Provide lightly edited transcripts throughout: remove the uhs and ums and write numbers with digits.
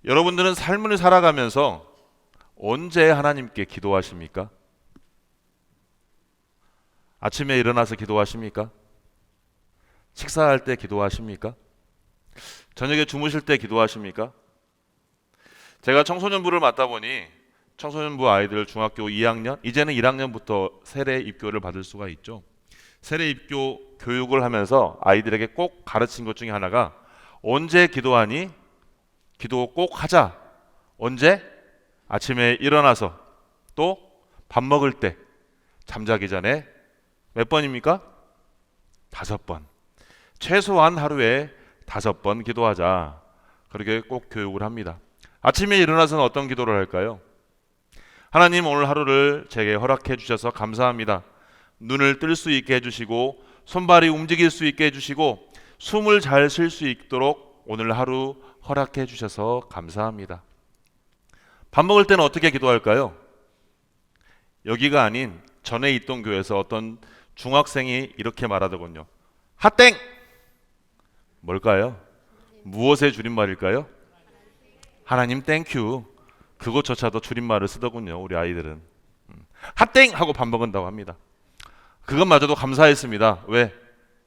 여러분들은 삶을 살아가면서 언제 하나님께 기도하십니까? 아침에 일어나서 기도하십니까? 식사할 때 기도하십니까? 저녁에 주무실 때 기도하십니까? 제가 청소년부를 맡다 보니 청소년부 아이들 중학교 2학년, 이제는 1학년부터 세례 입교를 받을 수가 있죠. 세례 입교 교육을 하면서 아이들에게 꼭 가르친 것 중에 하나가 언제 기도하니? 기도 꼭 하자. 언제? 아침에 일어나서, 또 밥 먹을 때, 잠자기 전에. 몇 번입니까? 5번. 최소한 하루에 5번 기도하자. 그렇게 꼭 교육을 합니다. 아침에 일어나서는 어떤 기도를 할까요? 하나님, 오늘 하루를 제게 허락해 주셔서 감사합니다. 눈을 뜰 수 있게 해주시고 손발이 움직일 수 있게 해주시고 숨을 잘 쉴 수 있도록 오늘 하루 허락해 주셔서 감사합니다. 밥 먹을 때는 어떻게 기도할까요? 여기가 아닌 전에 있던 교회에서 어떤 중학생이 이렇게 말하더군요. 핫땡! 뭘까요? 무엇의 줄임말일까요? 하나님 땡큐. 그것조차도 줄임말을 쓰더군요. 우리 아이들은 핫땡! 하고 밥 먹은다고 합니다. 그것마저도 감사했습니다. 왜?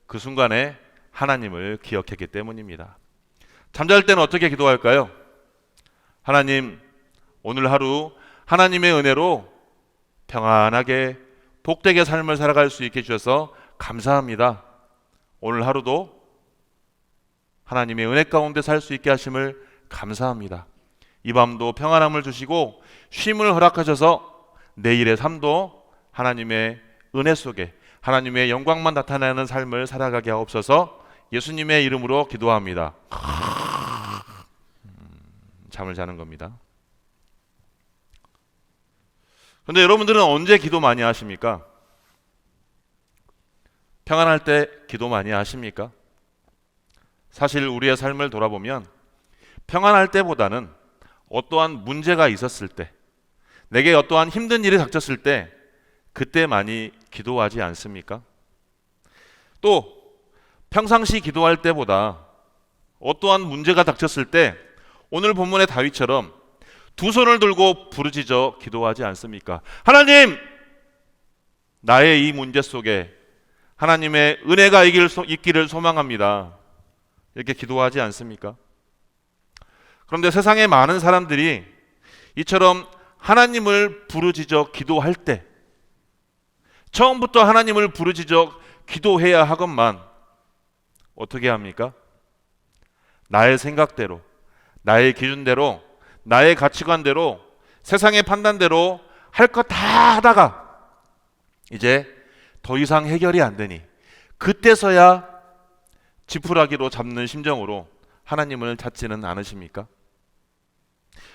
그 순간에 하나님을 기억했기 때문입니다. 잠잘 때는 어떻게 기도할까요? 하나님, 오늘 하루 하나님의 은혜로 평안하게 복되게 삶을 살아갈 수 있게 해주셔서 감사합니다. 오늘 하루도 하나님의 은혜 가운데 살 수 있게 하심을 감사합니다. 이 밤도 평안함을 주시고 쉼을 허락하셔서 내일의 삶도 하나님의 은혜 속에 하나님의 영광만 나타나는 삶을 살아가게 하옵소서. 예수님의 이름으로 기도합니다. 잠을 자는 겁니다. 그런데 여러분들은 언제 기도 많이 하십니까? 평안할 때 기도 많이 하십니까? 사실 우리의 삶을 돌아보면 평안할 때보다는 어떠한 문제가 있었을 때, 내게 어떠한 힘든 일이 닥쳤을 때 그때 많이 기도하지 않습니까? 또 평상시 기도할 때보다 어떠한 문제가 닥쳤을 때 오늘 본문의 다윗처럼 두 손을 들고 부르짖어 기도하지 않습니까? 하나님! 나의 이 문제 속에 하나님의 은혜가 있기를 소망합니다. 이렇게 기도하지 않습니까? 그런데 세상의 많은 사람들이 이처럼 하나님을 부르짖어 기도할 때 처음부터 하나님을 부르짖어 기도해야 하건만 어떻게 합니까? 나의 생각대로, 나의 기준대로, 나의 가치관대로, 세상의 판단대로 할 것 다 하다가 이제 더 이상 해결이 안 되니 그때서야 지푸라기로 잡는 심정으로 하나님을 찾지는 않으십니까?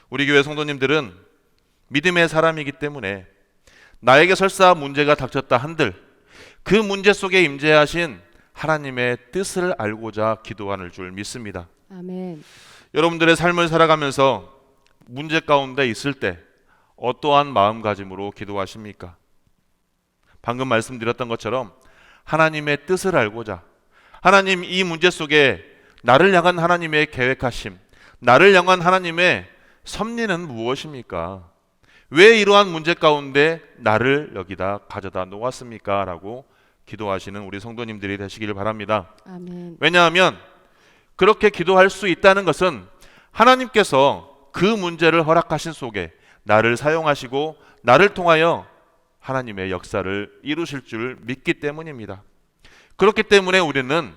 우리 교회 성도님들은 믿음의 사람이기 때문에 나에게 설사 문제가 닥쳤다 한들 그 문제 속에 임재하신 하나님의 뜻을 알고자 기도하는 줄 믿습니다. 아멘. 여러분들의 삶을 살아가면서 문제 가운데 있을 때 어떠한 마음가짐으로 기도하십니까? 방금 말씀드렸던 것처럼 하나님의 뜻을 알고자, 하나님 이 문제 속에 나를 향한 하나님의 계획하심, 나를 향한 하나님의 섭리는 무엇입니까? 왜 이러한 문제 가운데 나를 여기다 가져다 놓았습니까? 라고 기도하시는 우리 성도님들이 되시길 바랍니다. 아멘. 왜냐하면 그렇게 기도할 수 있다는 것은 하나님께서 그 문제를 허락하신 속에 나를 사용하시고 나를 통하여 하나님의 역사를 이루실 줄 믿기 때문입니다. 그렇기 때문에 우리는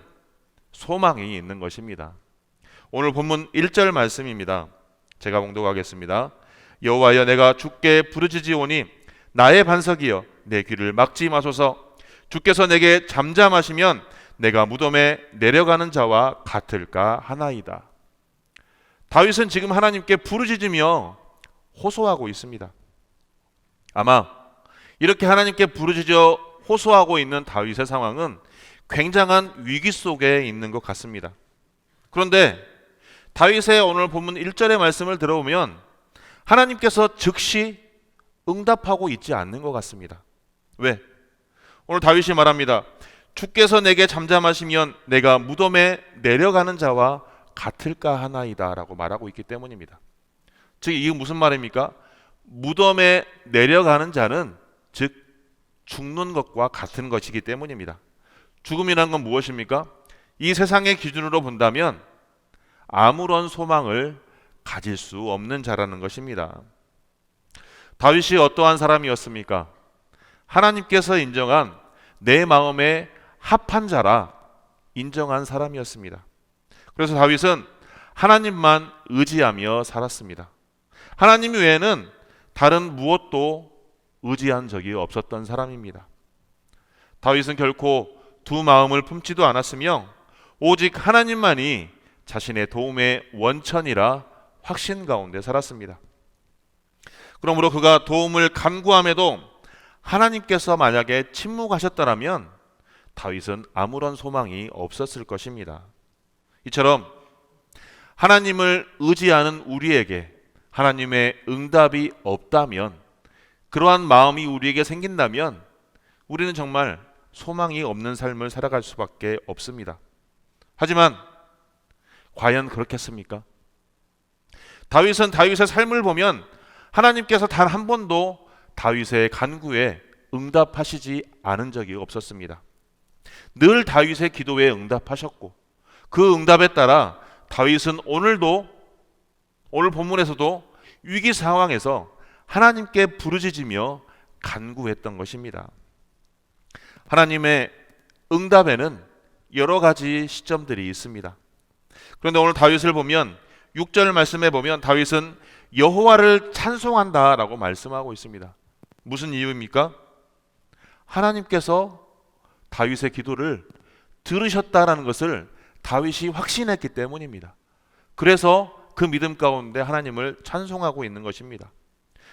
소망이 있는 것입니다. 오늘 본문 1절 말씀입니다. 제가 봉독하겠습니다. 여호와여, 내가 주께 부르짖으오니 나의 반석이여 내 귀를 막지 마소서. 주께서 내게 잠잠하시면 내가 무덤에 내려가는 자와 같을까 하나이다. 다윗은 지금 하나님께 부르짖으며 호소하고 있습니다. 아마 이렇게 하나님께 부르짖어 호소하고 있는 다윗의 상황은 굉장한 위기 속에 있는 것 같습니다. 그런데 다윗의 오늘 본문 1절의 말씀을 들어보면 하나님께서 즉시 응답하고 있지 않는 것 같습니다. 왜? 오늘 다윗이 말합니다. 주께서 내게 잠잠하시면 내가 무덤에 내려가는 자와 같을까 하나이다 라고 말하고 있기 때문입니다. 즉 이게 무슨 말입니까? 무덤에 내려가는 자는 즉 죽는 것과 같은 것이기 때문입니다. 죽음이란 건 무엇입니까? 이 세상의 기준으로 본다면 아무런 소망을 가질 수 없는 자라는 것입니다. 다윗이 어떠한 사람이었습니까? 하나님께서 인정한 내 마음에 합한 자라 인정한 사람이었습니다. 그래서 다윗은 하나님만 의지하며 살았습니다. 하나님 외에는 다른 무엇도 의지한 적이 없었던 사람입니다. 다윗은 결코 두 마음을 품지도 않았으며 오직 하나님만이 자신의 도움의 원천이라 확신 가운데 살았습니다. 그러므로 그가 도움을 간구함에도 하나님께서 만약에 침묵하셨더라면 다윗은 아무런 소망이 없었을 것입니다. 이처럼 하나님을 의지하는 우리에게 하나님의 응답이 없다면, 그러한 마음이 우리에게 생긴다면 우리는 정말 소망이 없는 삶을 살아갈 수밖에 없습니다. 하지만 과연 그렇겠습니까? 다윗은 다윗의 삶을 보면 하나님께서 단 한 번도 다윗의 간구에 응답하시지 않은 적이 없었습니다. 늘 다윗의 기도에 응답하셨고 그 응답에 따라 다윗은 오늘 본문에서도 위기 상황에서 하나님께 부르짖으며 간구했던 것입니다. 하나님의 응답에는 여러 가지 시점들이 있습니다. 그런데 오늘 다윗을 보면 6절 말씀에 보면 다윗은 여호와를 찬송한다라고 말씀하고 있습니다. 무슨 이유입니까? 하나님께서 다윗의 기도를 들으셨다라는 것을 다윗이 확신했기 때문입니다. 그래서 그 믿음 가운데 하나님을 찬송하고 있는 것입니다.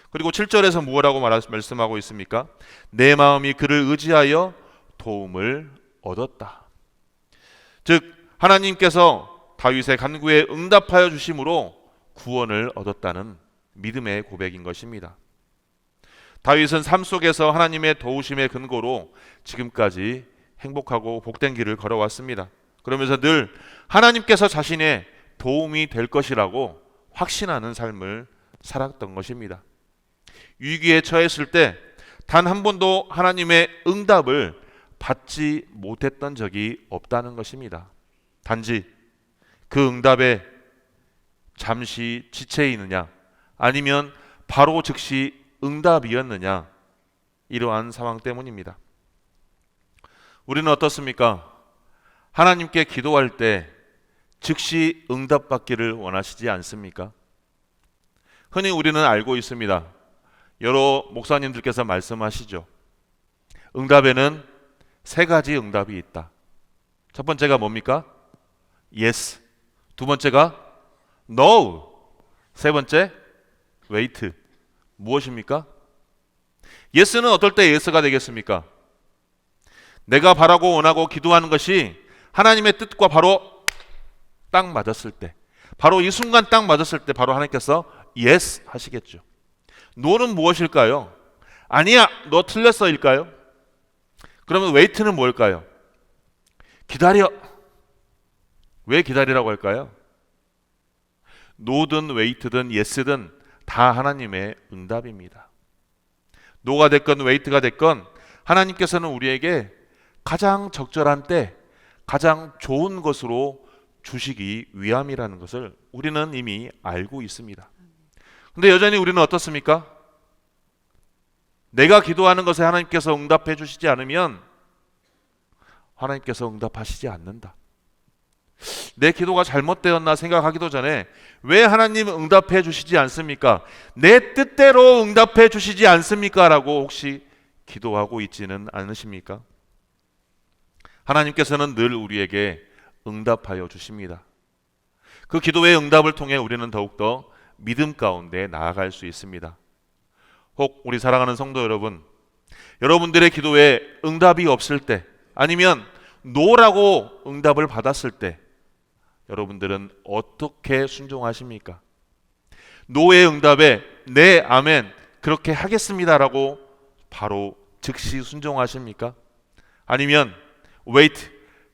그리고 7절에서 무엇라고 말씀하고 있습니까? 내 마음이 그를 의지하여 도움을 얻었다. 즉 하나님께서 다윗의 간구에 응답하여 주심으로 구원을 얻었다는 믿음의 고백인 것입니다. 다윗은 삶 속에서 하나님의 도우심의 근거로 지금까지 행복하고 복된 길을 걸어왔습니다. 그러면서 늘 하나님께서 자신의 도움이 될 것이라고 확신하는 삶을 살았던 것입니다. 위기에 처했을 때 단 한 번도 하나님의 응답을 받지 못했던 적이 없다는 것입니다. 단지 그 응답에 잠시 지체 있느냐 아니면 바로 즉시 응답이었느냐, 이러한 상황 때문입니다. 우리는 어떻습니까? 하나님께 기도할 때 즉시 응답받기를 원하시지 않습니까? 흔히 우리는 알고 있습니다. 여러 목사님들께서 말씀하시죠. 응답에는 세 가지 응답이 있다. 첫 번째가 뭡니까? Yes. 두 번째가 No. 세 번째 Wait. 무엇입니까? Yes는 어떨 때 Yes가 되겠습니까? 내가 바라고 원하고 기도하는 것이 하나님의 뜻과 바로 딱 맞았을 때, 바로 이 순간 딱 맞았을 때 바로 하나님께서 Yes 하시겠죠. No는 무엇일까요? 아니야, 너 틀렸어일까요? 그러면 Wait는 뭘까요? 기다려. 왜 기다리라고 할까요? No든 Wait든 Yes든 다 하나님의 응답입니다. No가 됐건 Wait가 됐건 하나님께서는 우리에게 가장 적절한 때 가장 좋은 것으로 주시기 위함이라는 것을 우리는 이미 알고 있습니다. 근데 여전히 우리는 어떻습니까? 내가 기도하는 것에 하나님께서 응답해 주시지 않으면 하나님께서 응답하시지 않는다. 내 기도가 잘못되었나 생각하기도 전에 왜 하나님 응답해 주시지 않습니까? 내 뜻대로 응답해 주시지 않습니까? 라고 혹시 기도하고 있지는 않으십니까? 하나님께서는 늘 우리에게 응답하여 주십니다. 그 기도의 응답을 통해 우리는 더욱더 믿음 가운데 나아갈 수 있습니다. 혹 우리 사랑하는 성도 여러분, 여러분들의 기도에 응답이 없을 때 아니면 노라고 응답을 받았을 때 여러분들은 어떻게 순종하십니까? 노의 응답에 네, 아멘, 그렇게 하겠습니다라고 바로 즉시 순종하십니까? 아니면 wait,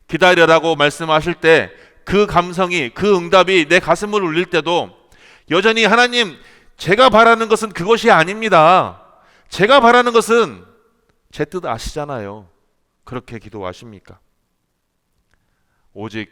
기다려라고 말씀하실 때 그 감성이, 그 응답이 내 가슴을 울릴 때도 여전히 하나님 제가 바라는 것은 그것이 아닙니다. 제가 바라는 것은 제 뜻 아시잖아요. 그렇게 기도하십니까? 오직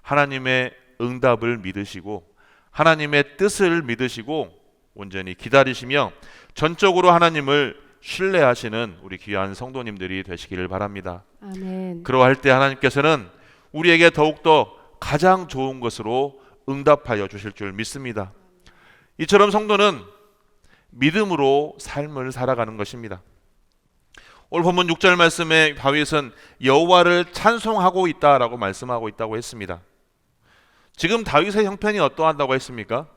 하나님의 응답을 믿으시고 하나님의 뜻을 믿으시고 온전히 기다리시며 전적으로 하나님을 신뢰하시는 우리 귀한 성도님들이 되시기를 바랍니다. 아멘. 그러할 때 하나님께서는 우리에게 더욱더 가장 좋은 것으로 응답하여 주실 줄 믿습니다. 이처럼 성도는 믿음으로 삶을 살아가는 것입니다. 오늘 본문 6절 말씀에 다윗은 여호와를 찬송하고 있다라고 말씀하고 있다고 했습니다. 지금 다윗의 형편이 어떠하다고 했습니까?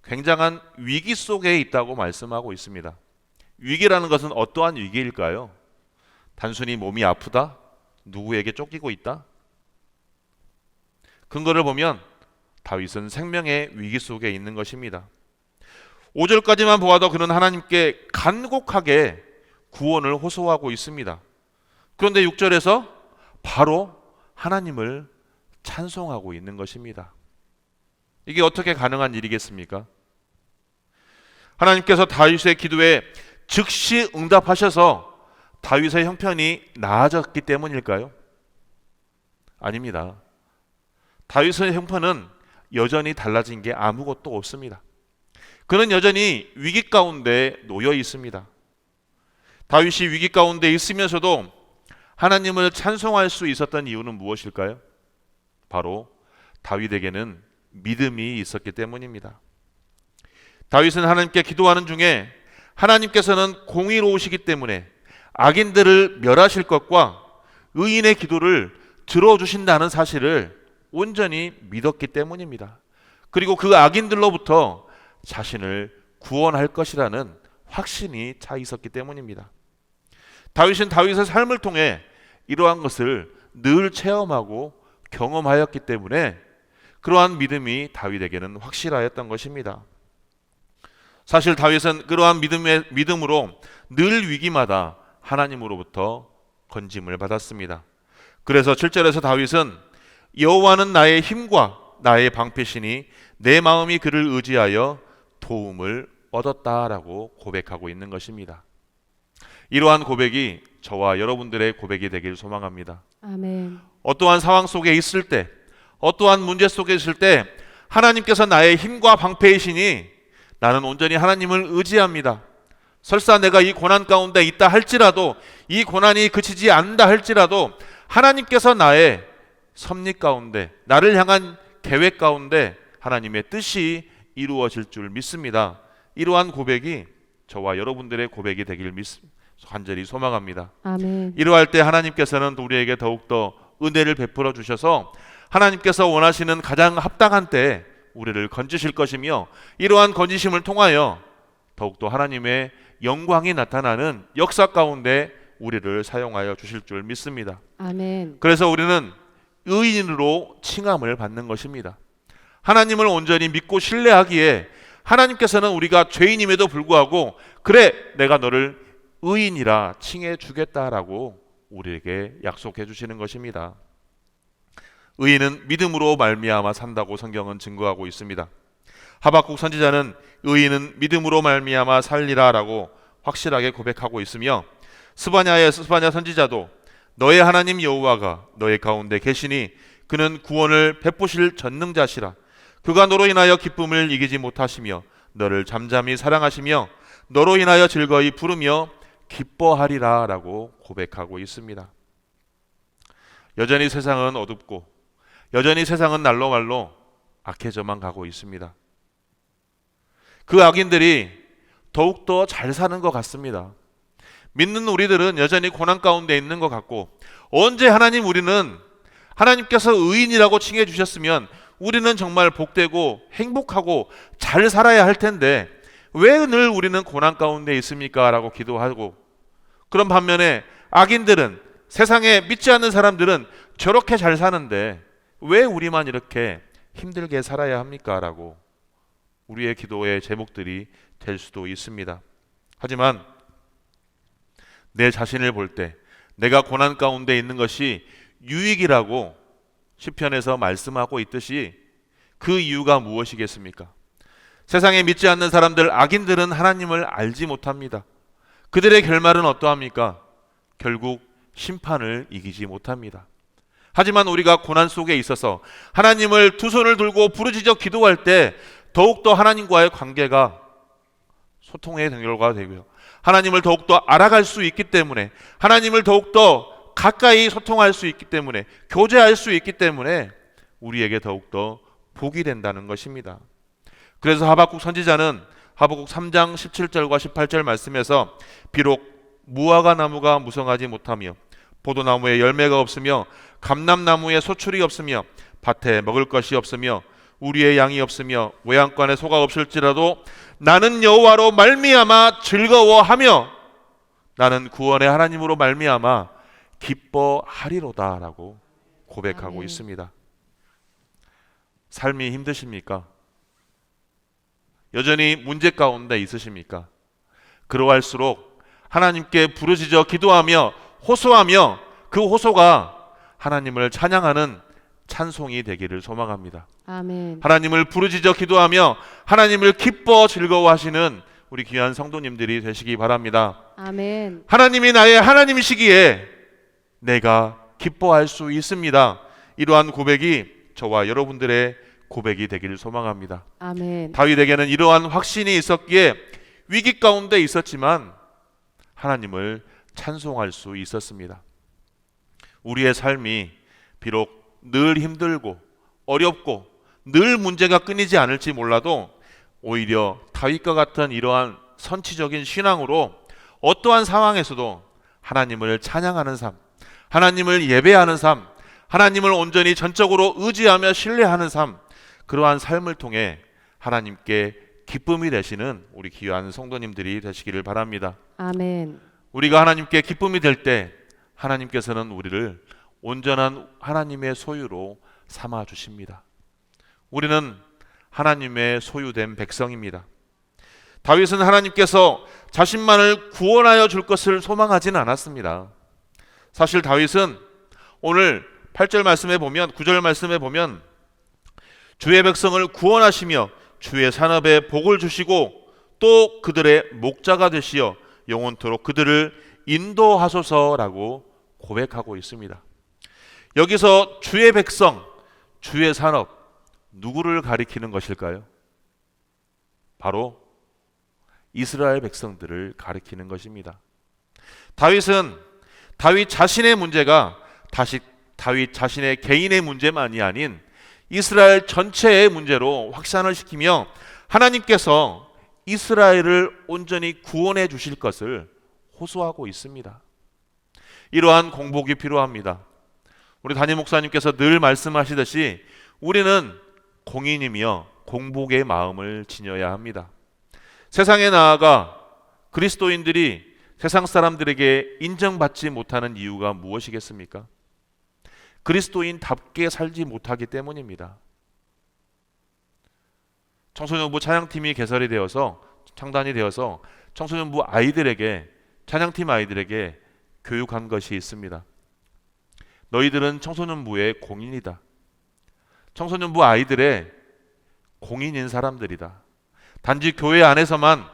굉장한 위기 속에 있다고 말씀하고 있습니다. 위기라는 것은 어떠한 위기일까요? 단순히 몸이 아프다? 누구에게 쫓기고 있다? 근거를 보면 다윗은 생명의 위기 속에 있는 것입니다. 5절까지만 보아도 그는 하나님께 간곡하게 구원을 호소하고 있습니다. 그런데 6절에서 바로 하나님을 찬송하고 있는 것입니다. 이게 어떻게 가능한 일이겠습니까? 하나님께서 다윗의 기도에 즉시 응답하셔서 다윗의 형편이 나아졌기 때문일까요? 아닙니다. 다윗의 형편은 여전히 달라진 게 아무것도 없습니다. 그는 여전히 위기 가운데 놓여 있습니다. 다윗이 위기 가운데 있으면서도 하나님을 찬송할 수 있었던 이유는 무엇일까요? 바로 다윗에게는 믿음이 있었기 때문입니다. 다윗은 하나님께 기도하는 중에 하나님께서는 공의로우시기 때문에 악인들을 멸하실 것과 의인의 기도를 들어주신다는 사실을 온전히 믿었기 때문입니다. 그리고 그 악인들로부터 자신을 구원할 것이라는 확신이 차 있었기 때문입니다. 다윗은 다윗의 삶을 통해 이러한 것을 늘 체험하고 경험하였기 때문에 그러한 믿음이 다윗에게는 확실하였던 것입니다. 사실 다윗은 그러한 믿음으로 늘 위기마다 하나님으로부터 건짐을 받았습니다. 그래서 7절에서 다윗은 여호와는 나의 힘과 나의 방패시니 내 마음이 그를 의지하여 도움을 얻었다라고 고백하고 있는 것입니다. 이러한 고백이 저와 여러분들의 고백이 되길 소망합니다. 아멘. 어떠한 상황 속에 있을 때, 어떠한 문제 속에 있을 때 하나님께서 나의 힘과 방패이시니 나는 온전히 하나님을 의지합니다. 설사 내가 이 고난 가운데 있다 할지라도, 이 고난이 그치지 않는다 할지라도 하나님께서 나의 섭리 가운데, 나를 향한 계획 가운데 하나님의 뜻이 이루어질 줄 믿습니다. 이러한 고백이 저와 여러분들의 고백이 되길 간절히 소망합니다. 아멘. 이러할 때 하나님께서는 우리에게 더욱더 은혜를 베풀어 주셔서 하나님께서 원하시는 가장 합당한 때에 우리를 건지실 것이며, 이러한 건지심을 통하여 더욱더 하나님의 영광이 나타나는 역사 가운데 우리를 사용하여 주실 줄 믿습니다. 아멘. 그래서 우리는 의인으로 칭함을 받는 것입니다. 하나님을 온전히 믿고 신뢰하기에 하나님께서는 우리가 죄인임에도 불구하고 그래 내가 너를 의인이라 칭해 주겠다라고 우리에게 약속해 주시는 것입니다. 의인은 믿음으로 말미암아 산다고 성경은 증거하고 있습니다. 하박국 선지자는 의인은 믿음으로 말미암아 살리라라고 확실하게 고백하고 있으며, 스바냐 선지자도 너의 하나님 여호와가 너의 가운데 계시니 그는 구원을 베푸실 전능자시라. 그가 너로 인하여 기쁨을 이기지 못하시며 너를 잠잠히 사랑하시며 너로 인하여 즐거이 부르며 기뻐하리라 라고 고백하고 있습니다. 여전히 세상은 어둡고 여전히 세상은 날로 말로 악해져만 가고 있습니다. 그 악인들이 더욱더 잘 사는 것 같습니다. 믿는 우리들은 여전히 고난 가운데 있는 것 같고, 언제 하나님께서 의인이라고 칭해 주셨으면 우리는 정말 복되고 행복하고 잘 살아야 할 텐데 왜 늘 우리는 고난 가운데 있습니까? 라고 기도하고, 그런 반면에 악인들은, 세상에 믿지 않는 사람들은 저렇게 잘 사는데 왜 우리만 이렇게 힘들게 살아야 합니까? 라고 우리의 기도의 제목들이 될 수도 있습니다. 하지만 내 자신을 볼 때 내가 고난 가운데 있는 것이 유익이라고 시편에서 말씀하고 있듯이 그 이유가 무엇이겠습니까? 세상에 믿지 않는 사람들, 악인들은 하나님을 알지 못합니다. 그들의 결말은 어떠합니까? 결국 심판을 이기지 못합니다. 하지만 우리가 고난 속에 있어서 하나님을 두 손을 들고 부르짖어 기도할 때 더욱더 하나님과의 관계가 소통의 결과가 되고요, 하나님을 더욱더 알아갈 수 있기 때문에, 하나님을 더욱더 가까이 소통할 수 있기 때문에, 교제할 수 있기 때문에 우리에게 더욱더 복이 된다는 것입니다. 그래서 하박국 선지자는 하박국 3장 17절과 18절 말씀에서 비록 무화과 나무가 무성하지 못하며 포도나무에 열매가 없으며 감람나무에 소출이 없으며 밭에 먹을 것이 없으며 우리의 양이 없으며 외양간에 소가 없을지라도 나는 여호와로 말미암아 즐거워하며 나는 구원의 하나님으로 말미암아 기뻐하리로다라고 고백하고 아멘. 있습니다. 삶이 힘드십니까? 여전히 문제 가운데 있으십니까? 그러할수록 하나님께 부르짖어 기도하며 호소하며 그 호소가 하나님을 찬양하는 찬송이 되기를 소망합니다. 아멘. 하나님을 부르짖어 기도하며 하나님을 기뻐 즐거워하시는 우리 귀한 성도님들이 되시기 바랍니다. 아멘. 하나님이 나의 하나님이시기에 내가 기뻐할 수 있습니다. 이러한 고백이 저와 여러분들의 고백이 되기를 소망합니다. 아멘. 다윗에게는 이러한 확신이 있었기에 위기 가운데 있었지만 하나님을 찬송할 수 있었습니다. 우리의 삶이 비록 늘 힘들고 어렵고 늘 문제가 끊이지 않을지 몰라도 오히려 다윗과 같은 이러한 선치적인 신앙으로 어떠한 상황에서도 하나님을 찬양하는 삶, 하나님을 예배하는 삶, 하나님을 온전히 전적으로 의지하며 신뢰하는 삶, 그러한 삶을 통해 하나님께 기쁨이 되시는 우리 귀한 성도님들이 되시기를 바랍니다. 아멘. 우리가 하나님께 기쁨이 될 때 하나님께서는 우리를 온전한 하나님의 소유로 삼아 주십니다. 우리는 하나님의 소유된 백성입니다. 다윗은 하나님께서 자신만을 구원하여 줄 것을 소망하지는 않았습니다. 사실 다윗은 오늘 8절 말씀에 보면, 9절 말씀에 보면 주의 백성을 구원하시며 주의 산업에 복을 주시고 또 그들의 목자가 되시어 영원토록 그들을 인도하소서라고 고백하고 있습니다. 여기서 주의 백성, 주의 산업, 누구를 가리키는 것일까요? 바로 이스라엘 백성들을 가리키는 것입니다. 다윗 자신의 문제가 다윗 자신의 개인의 문제만이 아닌 이스라엘 전체의 문제로 확산을 시키며 하나님께서 이스라엘을 온전히 구원해 주실 것을 호소하고 있습니다. 이러한 공복이 필요합니다. 우리 담임 목사님께서 늘 말씀하시듯이 우리는 공인이며 공복의 마음을 지녀야 합니다. 세상에 나아가 그리스도인들이 세상 사람들에게 인정받지 못하는 이유가 무엇이겠습니까? 그리스도인답게 살지 못하기 때문입니다. 청소년부 찬양팀이 개설이 되어서, 창단이 되어서 청소년부 아이들에게, 찬양팀 아이들에게 교육한 것이 있습니다. 너희들은 청소년부의 공인이다. 청소년부 아이들의 공인인 사람들이다. 단지 교회 안에서만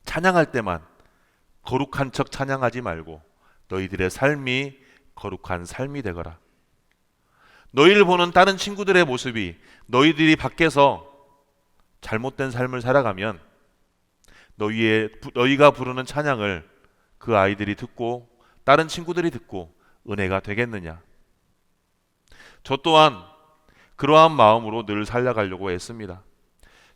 찬양할 때만 거룩한 척 찬양하지 말고 너희들의 삶이 거룩한 삶이 되거라. 너희를 보는 다른 친구들의 모습이 너희들이 밖에서 잘못된 삶을 살아가면 너희가 부르는 찬양을 그 아이들이 듣고 다른 친구들이 듣고 은혜가 되겠느냐. 저 또한 그러한 마음으로 늘 살아가려고 했습니다.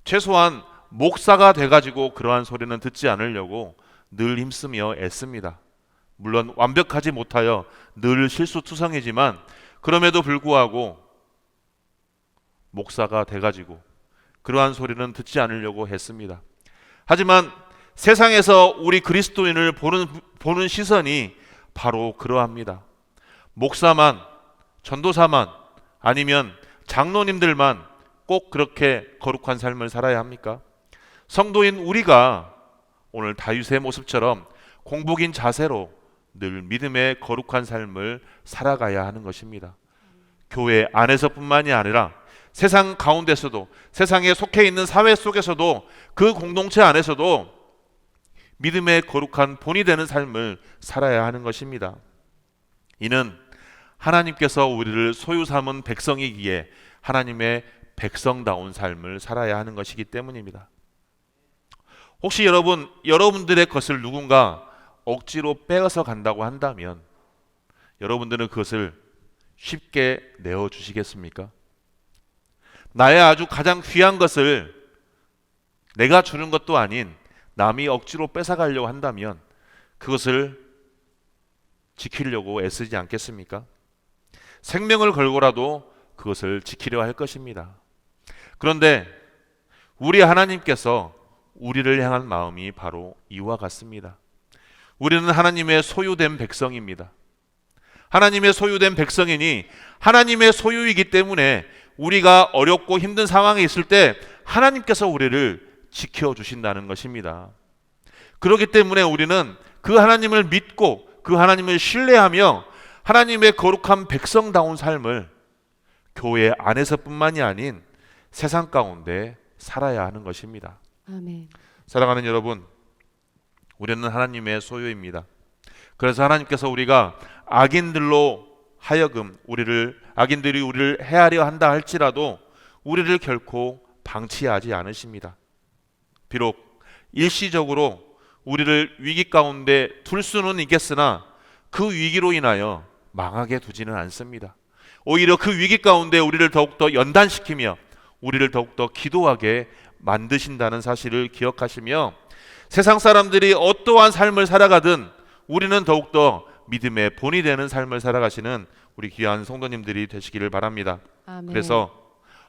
최소한 목사가 돼가지고 그러한 소리는 듣지 않으려고 늘 힘쓰며 애씁니다. 물론 완벽하지 못하여 늘 실수투성이지만 그럼에도 불구하고 목사가 돼가지고 그러한 소리는 듣지 않으려고 했습니다. 하지만 세상에서 우리 그리스도인을 보는 시선이 바로 그러합니다. 목사만, 전도사만, 아니면 장로님들만 꼭 그렇게 거룩한 삶을 살아야 합니까? 성도인 우리가 오늘 다윗의 모습처럼 공복인 자세로 늘 믿음의 거룩한 삶을 살아가야 하는 것입니다. 교회 안에서뿐만이 아니라 세상 가운데서도, 세상에 속해 있는 사회 속에서도, 그 공동체 안에서도 믿음의 거룩한 본이 되는 삶을 살아야 하는 것입니다. 이는 하나님께서 우리를 소유 삼은 백성이기에 하나님의 백성다운 삶을 살아야 하는 것이기 때문입니다. 혹시 여러분들의 것을 누군가 억지로 빼앗아 간다고 한다면 여러분들은 그것을 쉽게 내어주시겠습니까? 나의 아주 가장 귀한 것을 내가 주는 것도 아닌 남이 억지로 뺏어가려고 한다면 그것을 지키려고 애쓰지 않겠습니까? 생명을 걸고라도 그것을 지키려 할 것입니다. 그런데 우리 하나님께서 우리를 향한 마음이 바로 이와 같습니다. 우리는 하나님의 소유된 백성입니다. 하나님의 소유된 백성이니 하나님의 소유이기 때문에 우리가 어렵고 힘든 상황에 있을 때 하나님께서 우리를 지켜주신다는 것입니다. 그렇기 때문에 우리는 그 하나님을 믿고 그 하나님을 신뢰하며 하나님의 거룩한 백성다운 삶을 교회 안에서뿐만이 아닌 세상 가운데 살아야 하는 것입니다. 아멘. 사랑하는 여러분, 우리는 하나님의 소유입니다. 그래서 하나님께서 우리가 악인들로 하여금 악인들이 우리를 해하려 한다 할지라도 우리를 결코 방치하지 않으십니다. 비록 일시적으로 우리를 위기 가운데 둘 수는 있겠으나 그 위기로 인하여 망하게 두지는 않습니다. 오히려 그 위기 가운데 우리를 더욱더 연단시키며 우리를 더욱더 기도하게 만드신다는 사실을 기억하시며 세상 사람들이 어떠한 삶을 살아가든 우리는 더욱더 믿음의 본이 되는 삶을 살아가시는 우리 귀한 성도님들이 되시기를 바랍니다. 아멘. 그래서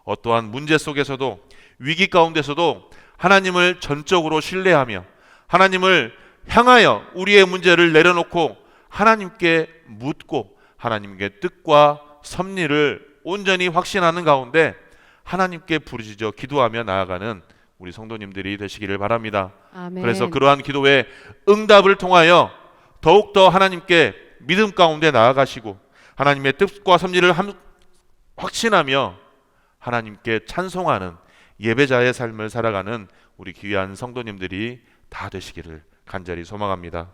어떠한 문제 속에서도 위기 가운데서도 하나님을 전적으로 신뢰하며 하나님을 향하여 우리의 문제를 내려놓고 하나님께 묻고 하나님께 뜻과 섭리를 온전히 확신하는 가운데 하나님께 부르짖어 기도하며 나아가는 우리 성도님들이 되시기를 바랍니다. 아멘. 그래서 그러한 기도의 응답을 통하여 더욱더 하나님께 믿음 가운데 나아가시고 하나님의 뜻과 섭리를 확신하며 하나님께 찬송하는 예배자의 삶을 살아가는 우리 귀한 성도님들이 다 되시기를 간절히 소망합니다.